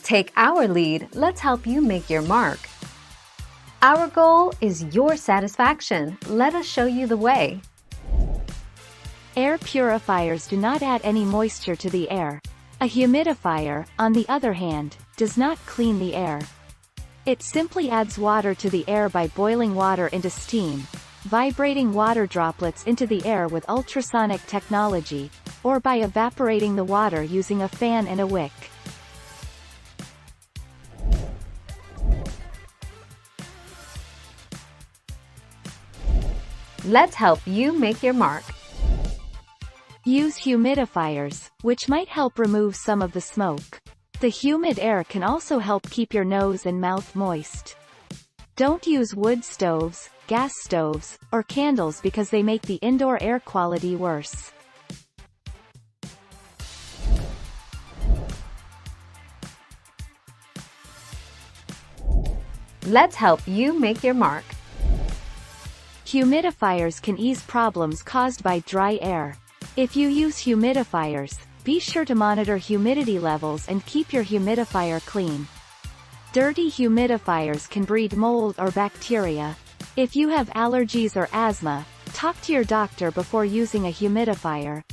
Take our lead, let's help you make your mark. Our goal is your satisfaction. Let us show you the way. Air purifiers do not add any moisture to the air. A humidifier, on the other hand, does not clean the air. It simply adds water to the air by boiling water into steam, vibrating water droplets into the air with ultrasonic technology, or by evaporating the water using a fan and a wick. Let's help you make your mark. Use humidifiers, which might help remove some of the smoke. The humid air can also help keep your nose and mouth moist. Don't use wood stoves, gas stoves, or candles because they make the indoor air quality worse. Let's help you make your mark. Humidifiers can ease problems caused by dry air. If you use humidifiers, be sure to monitor humidity levels and keep your humidifier clean. Dirty humidifiers can breed mold or bacteria. If you have allergies or asthma, talk to your doctor before using a humidifier.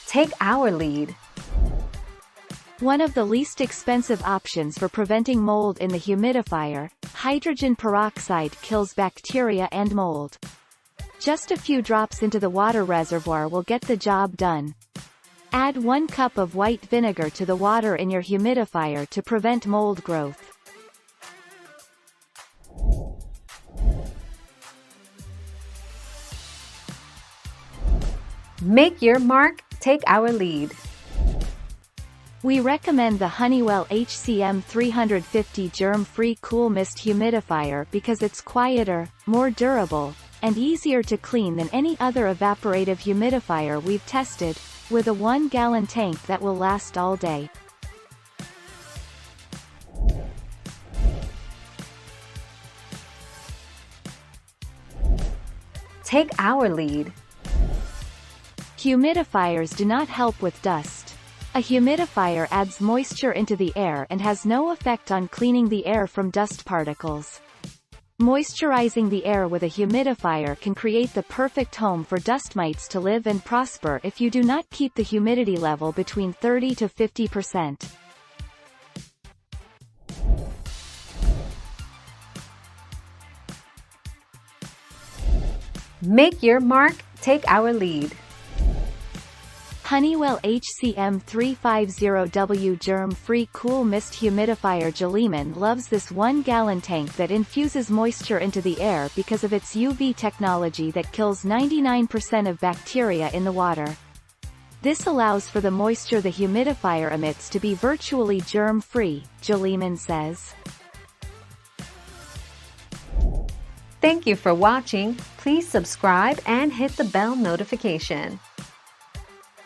Take our lead. One of the least expensive options for preventing mold in the humidifier, hydrogen peroxide kills bacteria and mold. Just a few drops into the water reservoir will get the job done. Add 1 cup of white vinegar to the water in your humidifier to prevent mold growth. Make your mark, take our lead. We recommend the Honeywell HCM 350 germ-free cool mist humidifier because it's quieter, more durable, and easier to clean than any other evaporative humidifier we've tested, with a 1-gallon tank that will last all day. Take our lead. Humidifiers do not help with dust. A humidifier adds moisture into the air and has no effect on cleaning the air from dust particles. Moisturizing the air with a humidifier can create the perfect home for dust mites to live and prosper if you do not keep the humidity level between 30 to 50%. Make your mark, take our lead. Honeywell HCM 350W germ-free cool mist humidifier. Jaliman loves this 1-gallon tank that infuses moisture into the air because of its UV technology that kills 99% of bacteria in the water. This allows for the moisture the humidifier emits to be virtually germ-free, Jaliman says. Thank you for watching. Please subscribe and hit the bell notification.